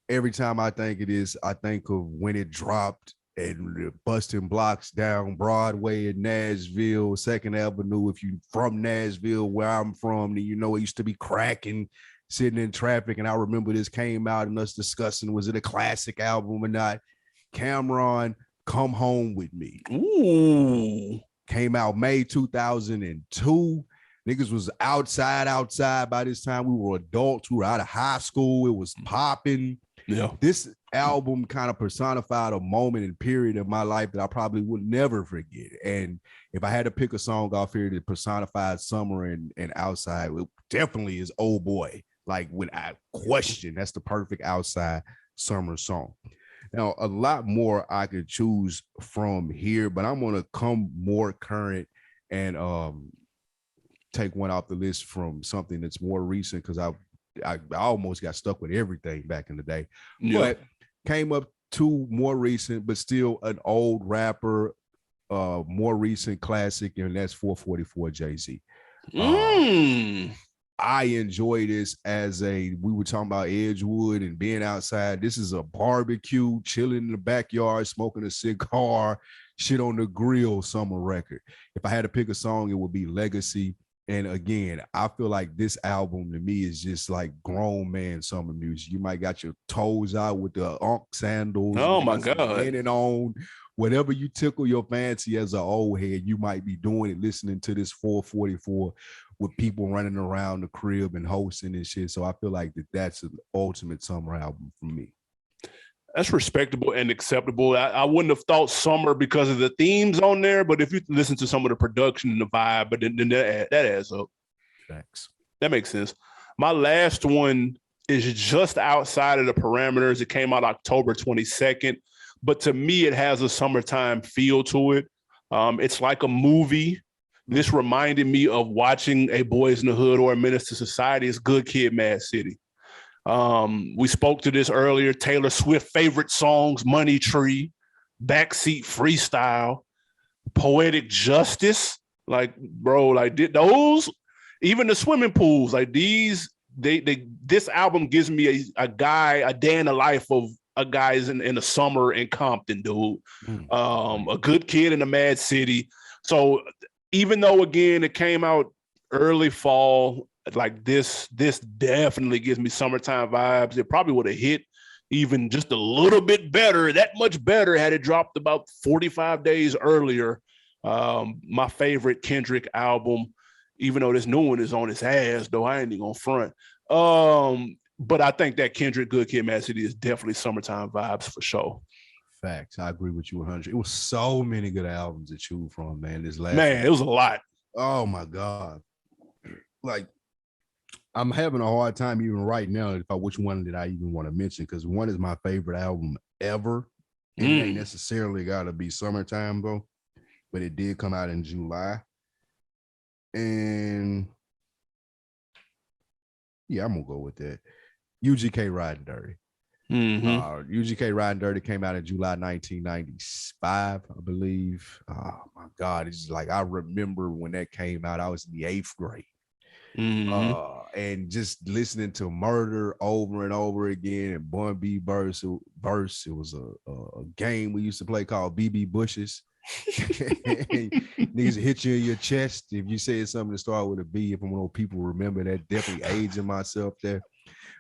Every time I think of this, I think of when it dropped and busting blocks down Broadway in Nashville, 2nd Avenue. If you're from Nashville, where I'm from, then you know it used to be cracking, sitting in traffic. And I remember this came out and us discussing, was it a classic album or not? Cameron, Come Home With Me. Ooh. Came out May 2002. Niggas was outside by this time. We were adults. We were out of high school. It was popping. Yeah. This album kind of personified a moment and period in my life that I probably would never forget. And if I had to pick a song off here that personified summer and outside, it definitely is Oh Boy. Like without question, that's the perfect outside summer song. Now, a lot more I could choose from here, but I'm going to come more current and take one off the list from something that's more recent because I almost got stuck with everything back in the day. Yeah. But came up to more recent, but still an old rapper, more recent classic, and that's 444 Jay-Z. I enjoy this we were talking about Edgewood and being outside. This is a barbecue, chilling in the backyard, smoking a cigar, shit on the grill summer record. If I had to pick a song, it would be Legacy. And again, I feel like this album to me is just like grown man summer music. You might got your toes out with the Unk sandals. Oh my God. In and on. Whatever you tickle your fancy as an old head, you might be doing it, listening to this 444 with people running around the crib and hosting and shit. So I feel like that's an ultimate summer album for me. That's respectable and acceptable. I wouldn't have thought summer because of the themes on there, but if you listen to some of the production and the vibe, but then that adds up. Thanks. That makes sense. My last one is just outside of the parameters. It came out October 22nd, but to me, it has a summertime feel to it. It's like a movie. this reminded me of watching a Boys in the Hood or a Menace to Society. Is Good Kid, Mad City. We spoke to this earlier. Taylor Swift favorite songs: Money Tree, Backseat Freestyle, Poetic Justice. Like, bro, like those, even the swimming pools, like these, this album gives me a day in the life of a guy's in the summer in Compton, dude. A Good Kid in the Mad City. So even though, again, it came out early fall, like this definitely gives me summertime vibes. It probably would have hit even just a little bit better, that much better, had it dropped about 45 days earlier. My favorite Kendrick album, even though this new one is on its ass, though I ain't even gonna front. But I think that Kendrick Good Kid, Mad City is definitely summertime vibes for sure. Facts. I agree with you 100. It was so many good albums to choose from, man. This last it was a lot. Oh my God. Like, I'm having a hard time even right now about which one did I even want to mention, because one is my favorite album ever. It ain't necessarily gotta be summertime though, but it did come out in July. And yeah, I'm gonna go with that. UGK Riding Dirty. UGK Riding Dirty came out in July 1995, I believe. Oh my God, it's like I remember when that came out. I was in the 8th grade. And just listening to Murder over and over again, and Bun B Verse. It was a game we used to play called BB Bushes. Niggas hit you in your chest if you said something to start with a B. If more people remember that, definitely aging myself there.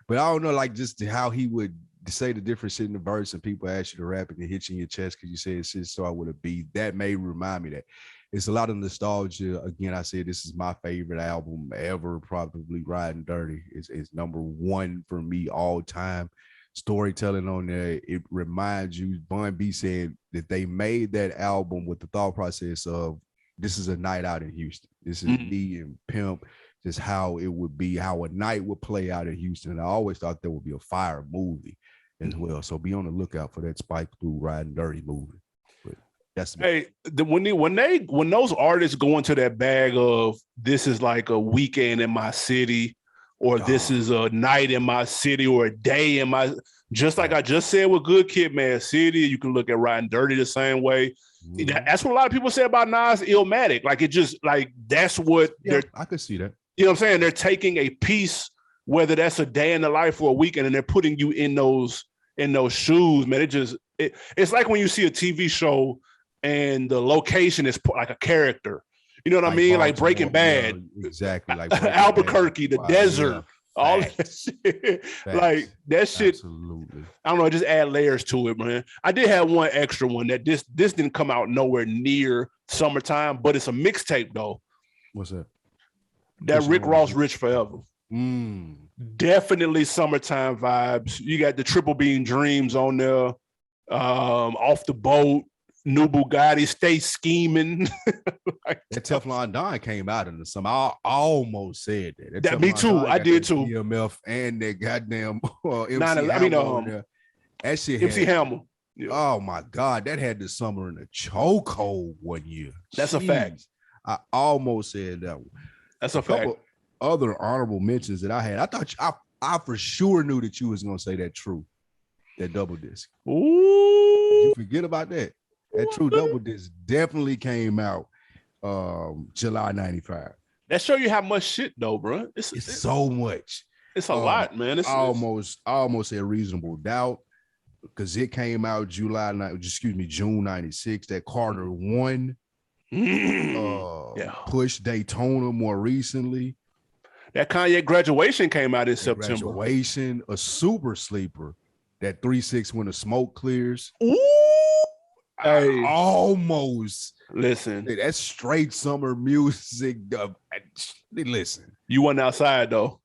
But I don't know, like just how he would say the different shit in the verse, and people ask you to rap and hit you in your chest because you said shit start with a B. That may remind me that it's a lot of nostalgia. Again, I said this is my favorite album ever, probably Riding Dirty. It's number one for me all time. Storytelling on there, it reminds you, Bun B said that they made that album with the thought process of this is a night out in Houston. This is me and Pimp, just how it would be, how a night would play out in Houston. And I always thought there would be a fire movie as well. So be on the lookout for that Spike Lee Riding Dirty movie. But that's me. Hey, when those artists go into that bag of this is like a weekend in my city, or this is a night in my city, or a day in my, just like I just said with Good Kid, Mad City, you can look at Riding Dirty the same way. That's what a lot of people say about Nas Illmatic. Like it just like that's what I could see that. You know what I'm saying? They're taking a piece, whether that's a day in the life or a weekend, and they're putting you in those shoes, man. It's like when you see a TV show and the location is like a character. You know what I mean? Like Breaking Bad. Yeah, exactly. Like Albuquerque, the desert. Yeah. All that shit. Like that shit. Absolutely. I don't know, just add layers to it, man. I did have one extra one that this didn't come out nowhere near summertime, but it's a mixtape though. What's that? That Rick Ross Rich Forever. Definitely summertime vibes. You got the Triple Beam Dreams on there. Off the Boat, New Bugatti, Stay Scheming. Like, that Teflon Don came out in the summer. I almost said that. Me too. I did too. EMF and that goddamn MC Hammer. Yeah. Oh my God, that had the summer in a chokehold one year. That's a fact. I almost said that one. That's a fact. Other honorable mentions that I had. I thought I for sure knew that you was gonna say that True, that double disc. Ooh, you forget about that. That True double disc definitely came out July 95. That show you how much shit though, bro. It's so much. It's a lot, man. It's almost a Reasonable Doubt, because it came out June 96. That Carter 1. Push Daytona more recently. That Kanye Graduation came out in September. Graduation, a super sleeper. That 3-6 When the Smoke Clears. Ooh, I almost listen. Hey, that's straight summer music. Listen, you wasn't outside though.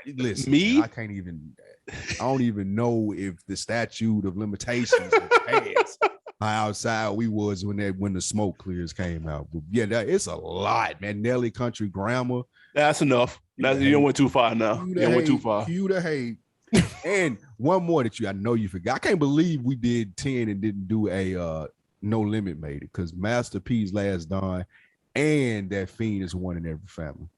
Listen. Me? I can't even. I don't even know if the statute of limitations passed. How outside we was when the Smoke Clears came out. But yeah, it's a lot, man. Nelly Country Grammar. That's enough. You don't went too far now. You went too far. Cue the hate. And one more that I know you forgot. I can't believe we did 10 and didn't do a No Limit made it, because Master P's Last Dawn And that fiend is one in every family.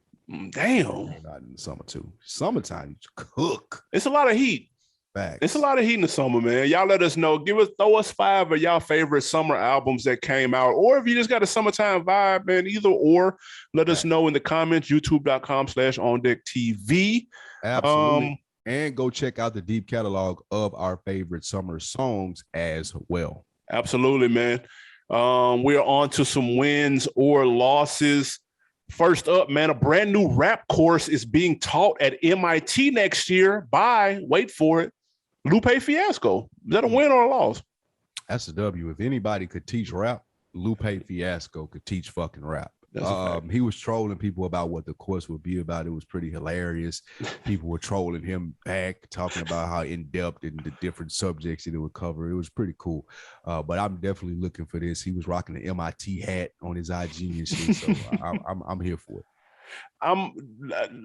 Damn. Not in the summer too. Summertime, you cook. It's a lot of heat. Facts. It's a lot of heat in the summer, man. Y'all let us know. Throw us 5 of y'all favorite summer albums that came out. Or if you just got a summertime vibe, man, either or, let us know in the comments, youtube.com/OnDeckTV. Absolutely. And go check out the deep catalog of our favorite summer songs as well. Absolutely, man. We're on to some wins or losses. First up, man, a brand new rap course is being taught at MIT next year by, wait for it, Lupe Fiasco. Is that a win or a loss? That's a W. If anybody could teach rap, Lupe Fiasco could teach fucking rap. He was trolling people about what the course would be about. It was pretty hilarious. People were trolling him back, talking about how in-depth and the different subjects that it would cover. It was pretty cool. But I'm definitely looking for this. He was rocking the MIT hat on his IG and shit. So I'm here for it.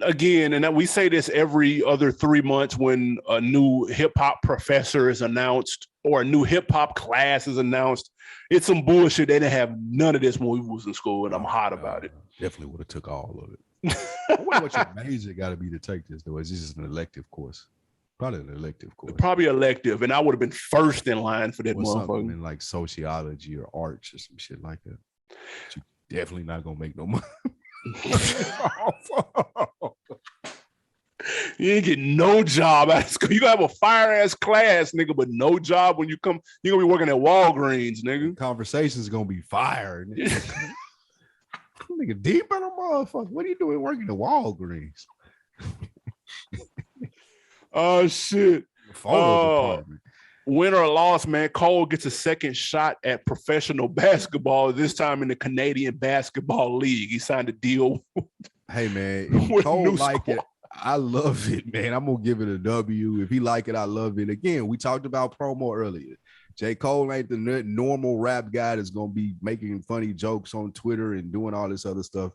Again, and we say this every other 3 months when a new hip-hop professor is announced or a new hip-hop class is announced. It's some bullshit. They didn't have none of this when we was in school, and I'm hot about it. Definitely would have took all of it. I wonder what your major got to be to take this, though. Is this just an elective course? Probably an elective course. Probably elective, and I would have been first in line for that motherfucker. In like sociology or arts or some shit like that. But you're definitely not going to make no money. You ain't getting no job out of school. You gonna have a fire ass class, nigga, but no job when you come. You're gonna be working at Walgreens, nigga. Conversation's gonna be fire. Nigga, nigga deep in a motherfucker. What are you doing working at Walgreens? Oh shit. Win or loss, man. Cole gets a second shot at professional basketball, this time in the Canadian Basketball League. He signed a deal. Hey, man, if Cole like it, I love it, man. I'm going to give it a W. If he like it, I love it. Again, we talked about promo earlier. J. Cole ain't the normal rap guy that's going to be making funny jokes on Twitter and doing all this other stuff.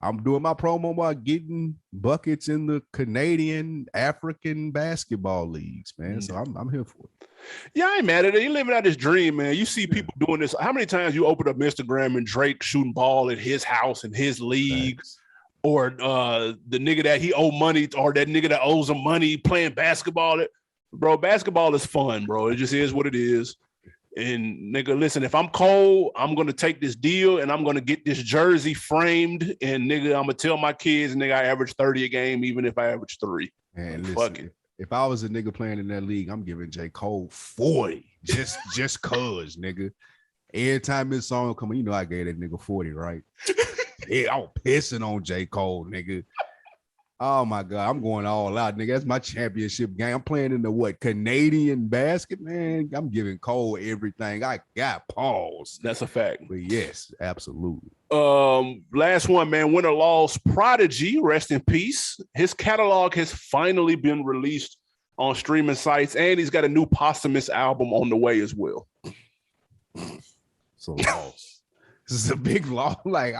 I'm doing my promo by getting buckets in the Canadian African basketball leagues, man. So I'm here for it. Yeah, I ain't mad at it. He's living out his dream, man. You see people doing this. How many times you open up Instagram and Drake shooting ball at his house in his league? Thanks. Or the nigga that he owe money, or that nigga that owes him money playing basketball. Bro, basketball is fun, bro. It just is what it is. And nigga, listen, if I'm Cole, I'm gonna take this deal and I'm gonna get this jersey framed. And nigga, I'm gonna tell my kids, nigga, I average 30 a game, even if I average 3. And fuck it. If I was a nigga playing in that league, I'm giving J. Cole 40. Just cause, nigga. Every time this song come, you know I gave that nigga 40, right? Yeah, I'm pissing on J. Cole, nigga. Oh my God, I'm going all out, nigga. That's my championship game. I'm playing in the Canadian basket, man. I'm giving Cole everything. I got pause. That's a fact. But yes, absolutely. Last one, man. Win or loss, Prodigy, rest in peace. His catalog has finally been released on streaming sites, and he's got a new posthumous album on the way as well. So loss. This is a big loss. Like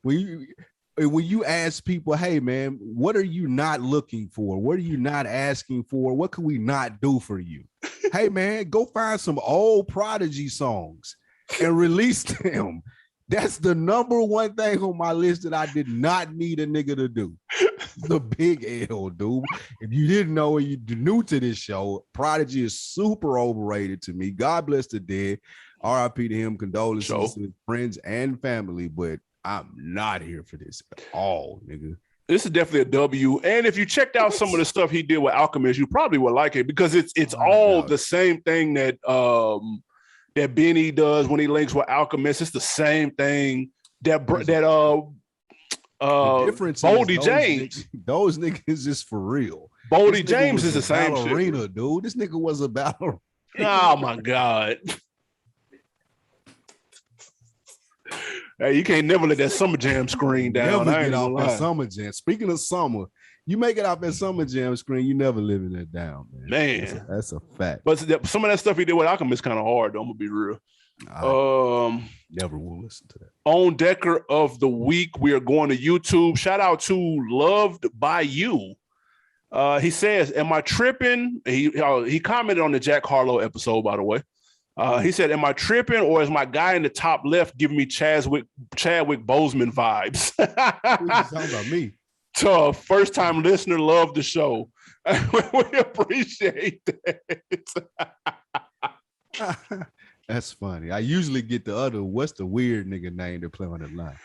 when you ask people, hey man, what are you not looking for? What are you not asking for? What can we not do for you? Hey man, go find some old Prodigy songs and release them. That's the number one thing on my list that I did not need a nigga to do. The big L, dude. If you didn't know or you're new to this show, Prodigy is super overrated to me. God bless the dead. R.I.P. to him. Condolences to his friends and family, but I'm not here for this at all, nigga. This is definitely a W. And if you checked out some of the stuff he did with Alchemist, you probably would like it because it's all the same thing that that Benny does when he links with Alchemist. It's the same thing that Boldy James. Those niggas is for real. Boldy James is the same ballerina, shit. Dude. This nigga was a ballerina. Oh my God. Hey, you can't never let that Summer Jam screen down. Never get off that Summer Jam. Speaking of summer, you make it off that Summer Jam screen, you never living that down, man. That's a fact. But some of that stuff he did with Alchemist kind of hard, though. I'm gonna be real. Never will listen to that. On Decker of the Week, we are going to YouTube. Shout out to Loved by You. He says, "Am I tripping?" He commented on the Jack Harlow episode, by the way. He said, am I tripping or is my guy in the top left giving me Chadwick Boseman vibes? What you talking about me? So first time listener, love the show. We appreciate that. That's funny. I usually get the other, what's the weird nigga name to play on the line?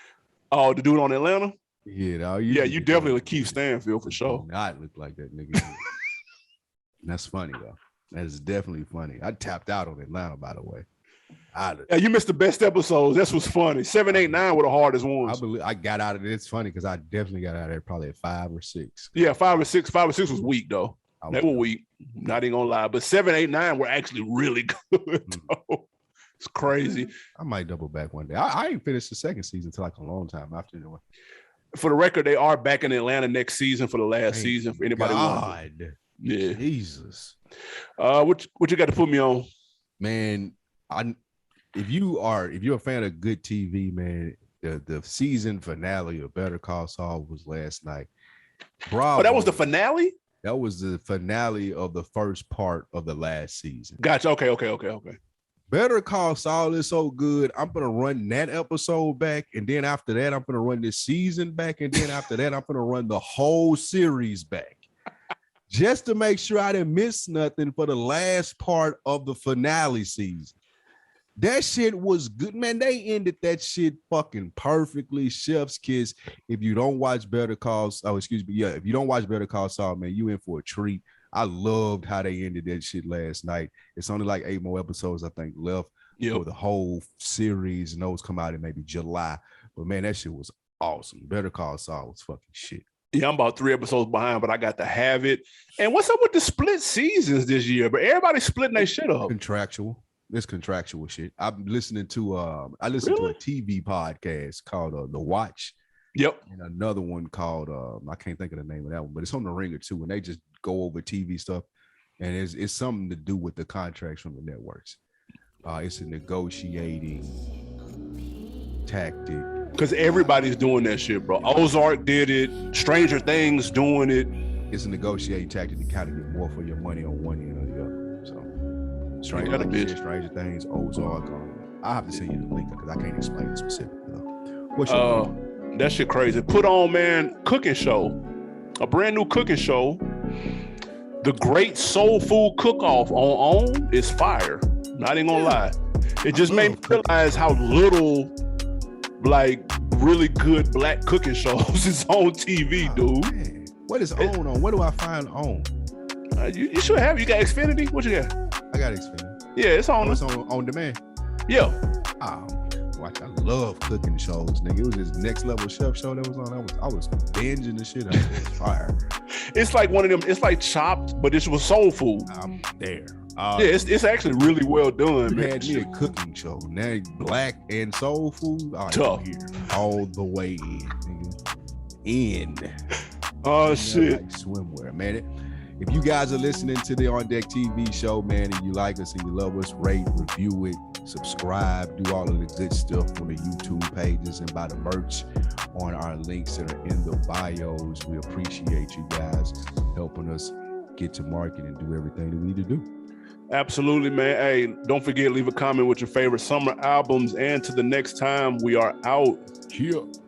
Oh, the dude on Atlanta? Yeah, you definitely Keith Stanfield for sure. Not look like that nigga. That's funny though. That is definitely funny. I tapped out on Atlanta, by the way. Yeah, you missed the best episodes. That's what's funny. 7, 8, 9 were the hardest ones. I believe I got out of it. It's funny because I definitely got out of there probably at 5 or 6. Yeah, 5 or 6. 5 or 6 was weak though. They were weak. Not even gonna lie. But 7, 8, 9 were actually really good. Though. It's crazy. I might double back one day. I ain't finished the second season until like a long time after the one. For the record, they are back in Atlanta next season for the last season. For anybody God. Yeah. Jesus. What you got to put me on? Man, if you're a fan of good TV, man, the season finale of Better Call Saul was last night. Bravo. Oh, that was the finale? That was the finale of the first part of the last season. Gotcha. Okay. Better Call Saul is so good. I'm gonna run that episode back, and then after that, I'm gonna run this season back, and then after that, I'm gonna run the whole series back. Just to make sure I didn't miss nothing for the last part of the finale season. That shit was good, man. They ended that shit fucking perfectly. Chef's kiss. If you don't watch Better Call, if you don't watch Better Call Saul, man, you in for a treat. I loved how they ended that shit last night. It's only like 8 more episodes, I think, left for the whole series, and those come out in maybe July. But man, that shit was awesome. Better Call Saul was fucking shit. Yeah, I'm about 3 episodes behind, but I got to have it. And what's up with the split seasons this year? But everybody's splitting their shit up. Contractual. It's contractual shit. I'm listening to to a TV podcast called The Watch. Yep. And another one called I can't think of the name of that one, but it's on the Ringer too. And they just go over TV stuff, and it's something to do with the contracts from the networks. It's a negotiating tactic. Because everybody's doing that shit, bro. Ozark did it. Stranger Things doing it. It's a negotiating tactic to kind of get more for your money on one end or the other. So, Stranger Things, Ozark. I have to send you the link because I can't explain it specifically. What's your that shit crazy. Put on, man, cooking show. A brand new cooking show. The Great Soul Food Cook-Off on is fire. Not even gonna lie. It just made me realize how little like really good black cooking shows is on TV, dude. Man. What is on? What do I find on? You should have. You got Xfinity? What you got? I got Xfinity. Yeah, it's on. It's on demand. Yeah. Watch. I love cooking shows, nigga. It was this Next Level Chef show that was on. I was binging the shit out of it. Fire. It's like one of them. It's like Chopped, but this was soul food. I'm there. It's actually really well done, man. Had me a cooking show. Now black and soul food. Tough. Here, all the way in, nigga. In. Oh shit. Like swimwear, man. If you guys are listening to the On Deck TV show, man, and you like us and you love us, rate, review it, subscribe, do all of the good stuff on the YouTube pages and buy the merch on our links that are in the bios. We appreciate you guys helping us get to market and do everything that we need to do. Absolutely, man. Hey, don't forget, leave a comment with your favorite summer albums. And to the next time, we are out. Cheers.